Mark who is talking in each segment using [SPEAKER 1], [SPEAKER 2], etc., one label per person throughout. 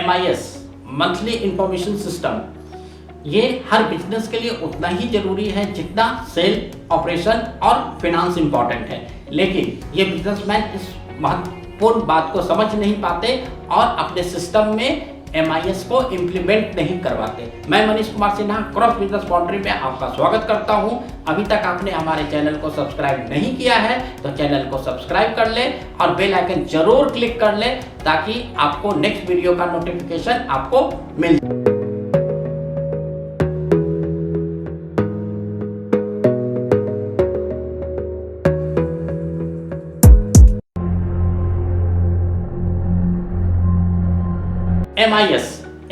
[SPEAKER 1] MIS monthly information system ये हर business के लिए उतना ही जरूरी है जितना सेल, ऑपरेशन और फिनांस इंपॉर्टेंट है। लेकिन ये बिजनेसमैन इस महत्वपूर्ण बात को समझ नहीं पाते और अपने सिस्टम में MIS को इम्प्लीमेंट नहीं करवाते। मैं Manish Kumar Sinha cross business boundary में आपका स्वागत करता हूं। अभी तक आपने हमारे चैनल को सब्सक्राइब नहीं किया है तो चैनल को सब्सक्राइब कर ले और बेल आइकन जरूर क्लिक कर ले ताकि आपको नेक्स्ट वीडियो का नोटिफिकेशन आपको मिल जाए।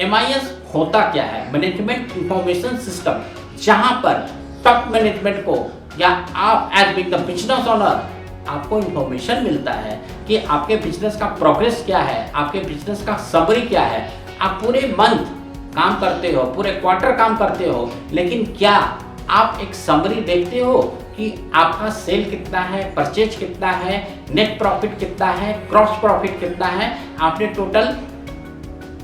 [SPEAKER 1] MIS होता क्या है? मैनेजमेंट इंफॉर्मेशन सिस्टम, जहां पर टॉप मैनेजमेंट को या आप as big the business owner आपको इंफॉर्मेशन मिलता है कि आपके बिजनेस का प्रोग्रेस क्या है, आपके बिजनेस का समरी क्या है। आप पूरे मंथ काम करते हो, पूरे क्वार्टर काम करते हो, लेकिन क्या आप एक समरी देखते हो कि आपका सेल कितना है, परचेज कितना है, नेट प्रॉफिट कितना है, क्रॉस प्रॉफिट कितना है, आपने टोटल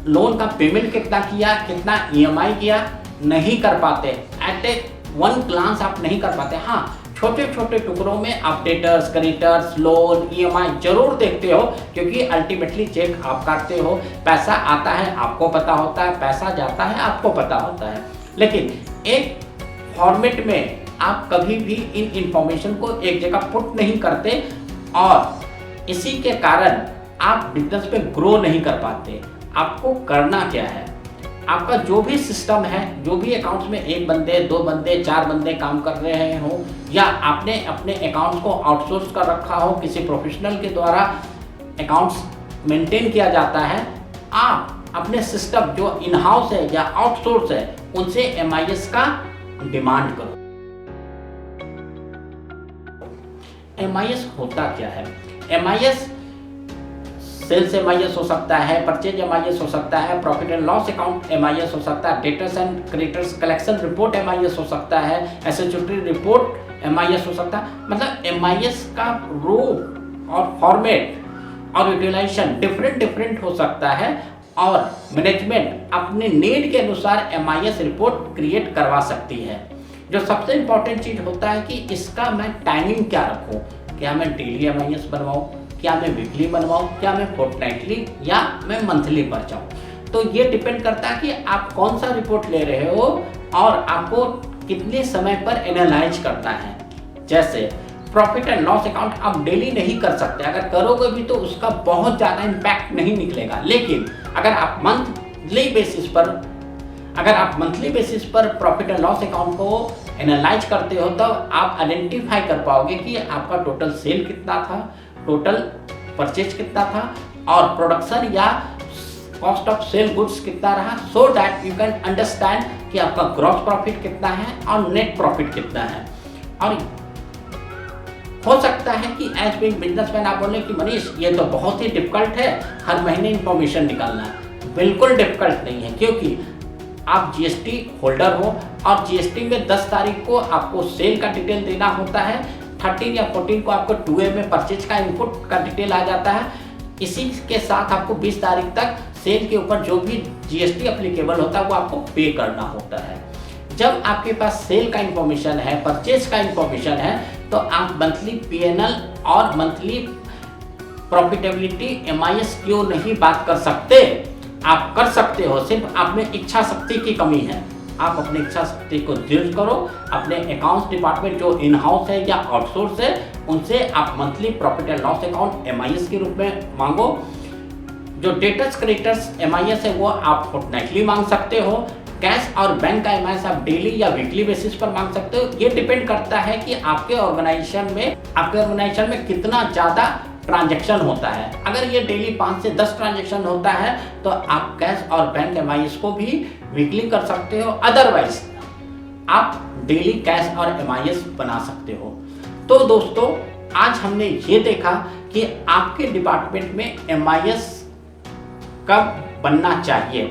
[SPEAKER 1] लोन का पेमेंट कितना किया, कितना EMI किया? नहीं कर पाते। एट ए वन ग्लांस आप नहीं कर पाते। हाँ, छोटे छोटे टुकड़ों में आप डेटर्स, क्रेडिटर्स, लोन, EMI जरूर देखते हो क्योंकि अल्टीमेटली चेक आप काटते हो। पैसा आता है आपको पता होता है, पैसा जाता है आपको पता होता है, लेकिन एक फॉर्मेट में आप कभी भी इन इंफॉर्मेशन को एक जगह पुट नहीं करते और इसी के कारण आप बिजनेस पे ग्रो नहीं कर पाते। आपको करना क्या है? आपका जो भी सिस्टम है, जो भी अकाउंट्स में एक बंदे, दो बंदे, चार बंदे काम कर रहे हो या आपने अपने अकाउंट्स को आउटसोर्स कर रखा हो, किसी प्रोफेशनल के द्वारा अकाउंट्स मेंटेन किया जाता है, आप अपने सिस्टम जो इन हाउस है या आउटसोर्स है उनसे MIS का डिमांड करो। MIS होता क्या है? MIS सेल्स MIS हो सकता है, परचेज MIS हो सकता है, profit and loss account MIS हो सकता है, debtors and creditors collection report MIS हो सकता है, एसेचुटरी रिपोर्ट MIS हो सकता है। मतलब MIS का रूप और फॉर्मेट और यूटिलाइजेशन डिफरेंट हो सकता है और मैनेजमेंट अपने नीड के अनुसार MIS रिपोर्ट क्रिएट करवा सकती है। जो सबसे इंपॉर्टेंट चीज होता है कि इसका मैं टाइमिंग क्या रखूं। क्या मैं डेली MIS बनवाऊं, क्या मैं वीकली बनवाऊं, क्या मैं फोर्टनाइटली या मैं मंथली पर जाऊं। तो ये डिपेंड करता है कि आप कौन सा रिपोर्ट ले रहे हो और आपको कितने समय पर एनालाइज करना है। जैसे प्रॉफिट एंड लॉस अकाउंट आप डेली नहीं कर सकते, अगर करोगे भी तो उसका बहुत ज़्यादा इम्पैक्ट नहीं निकलेगा। लेकिन अगर आप मंथली बेसिस पर प्रॉफिट एंड लॉस अकाउंट को एनालाइज करते हो तब आप आइडेंटिफाई कर पाओगे कि आपका टोटल सेल कितना था, टोटल परचेज कितना था और प्रोडक्शन या कॉस्ट ऑफ सेल गुड्स कितना रहा, so that you can understand कि आपका ग्रॉस प्रॉफिट कितना है और नेट प्रॉफिट कितना है। और हो सकता है कि एज बिग बिजनेसमैन आप बोले कि मनीष ये तो बहुत ही डिफिकल्ट है, हर महीने इंफॉर्मेशन निकालना है। बिल्कुल डिफिकल्ट नहीं है क्योंकि आप GST होल्डर हो और GST में 10 तारीख को आपको सेल का डिटेल देना होता है, 13 या 14 को आपको 2A में परचेज का इनपुट का डिटेल आ जाता है। इसी के साथ आपको 20 तारीख तक सेल के ऊपर जो भी GST एप्लीकेबल होता है वो आपको पे करना होता है। जब आपके पास सेल का इंफॉर्मेशन है, परचेज का इंफॉर्मेशन है, तो आप मंथली PNL और मंथली प्रॉफिटेबिलिटी MIS क्यों नहीं बात कर सकते? आप कर सकते हो, सिर्फ आप में इच्छा शक्ति की कमी है। आप अपनी इच्छा शक्ति को दृढ़ करो, अपने अकाउंट्स डिपार्टमेंट जो इन हाउस है या आउटसोर्स है उनसे आप monthly profit and loss account MIS के रूप में मांगो। जो डेटर्स क्रेडिटर्स MIS है वो आप फोर्टनाइटली मांग सकते हो। कैश और बैंक का MIS आप डेली या वीकली बेसिस पर मांग सकते हो। ये डिपेंड करता है कि आपके ऑर्गेनाइजेशन में कितना ज़्यादा ट्रांजैक्शन होता है। अगर ये डेली 5 से 10 ट्रांजैक्शन होता है तो आप कैश और बैंक MIS को भी वीकली कर सकते हो, अदरवाइज आप डेली कैश और MIS बना सकते हो। तो दोस्तों आज हमने ये देखा कि आपके डिपार्टमेंट में MIS कब बनना चाहिए।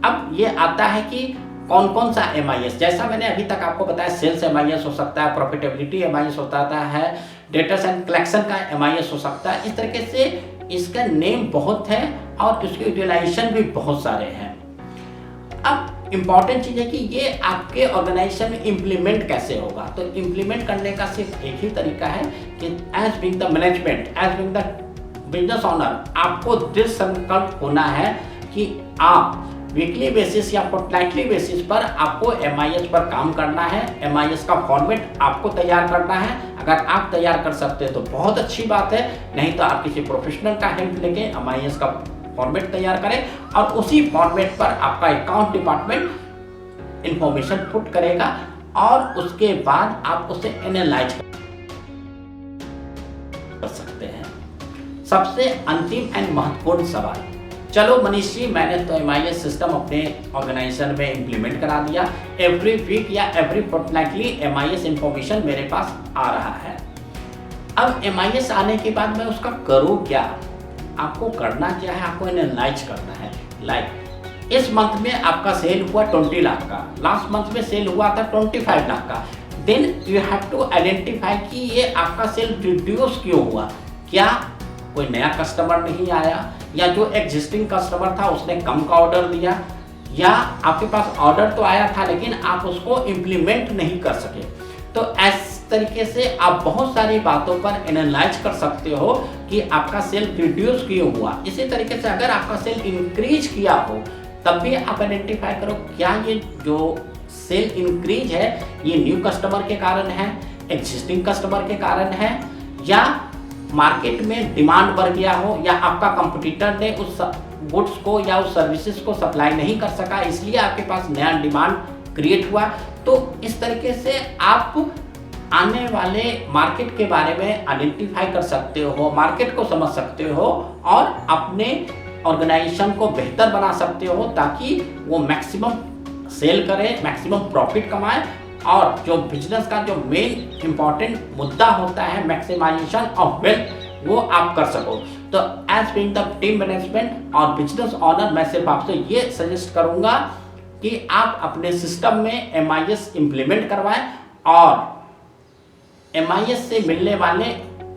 [SPEAKER 1] अब ये आता है कि कौन कौन सा MIS, जैसा मैंने अभी तक आपको बताया, सेल्स MIS हो सकता है, प्रॉफिटेबिलिटी MIS होता है, डेटर्स एंड कलेक्शन का MIS हो सकता है। इस तरीके से इसका नेम बहुत है और इसके यूटिलाइजेशन भी बहुत सारे हैं। अब इम्पॉर्टेंट चीज़ है कि ये आपके ऑर्गेनाइजेशन में इम्प्लीमेंट कैसे होगा। तो इम्प्लीमेंट करने का सिर्फ एक ही तरीका है कि as being the management, as being the business owner, आपको दृढ़ संकल्प होना है कि आप वीकली बेसिस या फोर्टनाइटली बेसिस पर आपको MIS पर काम करना है। MIS का फॉर्मेट आपको तैयार करना है। अगर आप तैयार कर सकते हैं तो बहुत अच्छी बात है, नहीं तो आप किसी प्रोफेशनल का हेल्प लेके MIS का फॉर्मेट तैयार करें और उसी फॉर्मेट पर आपका अकाउंट डिपार्टमेंट इंफॉर्मेशन पुट करेगा और उसके बाद आप उसे एनालाइज कर सकते हैं। सबसे अंतिम एंड महत्वपूर्ण सवाल, चलो मनीष जी, मैंने तो MIS सिस्टम अपने ऑर्गेनाइजेशन में इम्प्लीमेंट करा दिया, एवरी वीक या एवरी फोर्टनाइटली MIS इंफॉर्मेशन मेरे पास आ रहा है। अब MIS आने के बाद मैं उसका करूँ क्या? आपको करना क्या है, आपको एनालाइज करना है। लाइक इस मंथ में आपका सेल हुआ 20 लाख का, लास्ट मंथ में सेल हुआ था 25 लाख का, then you have to identify कि ये आपका सेल रिड्यूस क्यों हुआ। क्या कोई नया कस्टमर नहीं आया, या जो एग्जिस्टिंग कस्टमर था उसने कम का ऑर्डर दिया, या आपके पास ऑर्डर तो आया था लेकिन आप उसको इम्प्लीमेंट नहीं कर सके। तो इस तरीके से आप बहुत सारी बातों पर एनालाइज कर सकते हो कि आपका सेल रिड्यूस क्यों हुआ। इसी तरीके से अगर आपका सेल इंक्रीज किया हो तब भी आप आइडेंटिफाई करो क्या ये जो सेल इंक्रीज है ये न्यू कस्टमर के कारण है, एग्जिस्टिंग कस्टमर के कारण है, या मार्केट में डिमांड बढ़ गया हो, या आपका कंपटीटर ने उस गुड्स को या उस सर्विसेज को सप्लाई नहीं कर सका इसलिए आपके पास नया डिमांड क्रिएट हुआ। तो इस तरीके से आप आने वाले मार्केट के बारे में आइडेंटिफाई कर सकते हो, मार्केट को समझ सकते हो और अपने ऑर्गेनाइजेशन को बेहतर बना सकते हो ताकि वो मैक्सिमम सेल करे, मैक्सिमम प्रॉफिट कमाए और जो बिजनेस का जो मेन इंपॉर्टेंट मुद्दा होता है मैक्सिमाइजेशन ऑफ वेल्थ, वो आप कर सको। तो as being the team management और बिजनेस ऑनर मैं सिर्फ आपसे ये सजेस्ट करूंगा कि आप अपने सिस्टम में MIS इंप्लीमेंट करवाएं और MIS से मिलने वाले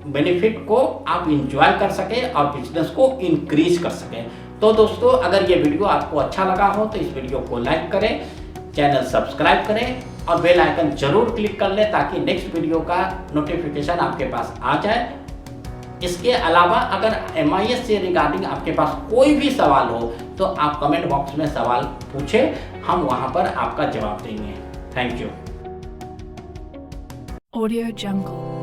[SPEAKER 1] बेनिफिट को आप इंजॉय कर सके और बिजनेस को इंक्रीज कर सके। तो दोस्तों, अगर ये वीडियो आपको अच्छा लगा हो तो इस वीडियो को लाइक करें, चैनल सब्सक्राइब करें और बेल आइकन जरूर क्लिक कर लें ताकि नेक्स्ट वीडियो का नोटिफिकेशन आपके पास आ जाए। इसके अलावा अगर MIS से रिगार्डिंग आपके पास कोई भी सवाल हो तो आप कमेंट बॉक्स में सवाल पूछें, हम वहां पर आपका जवाब देंगे। Thank you.
[SPEAKER 2] Audio Jungle.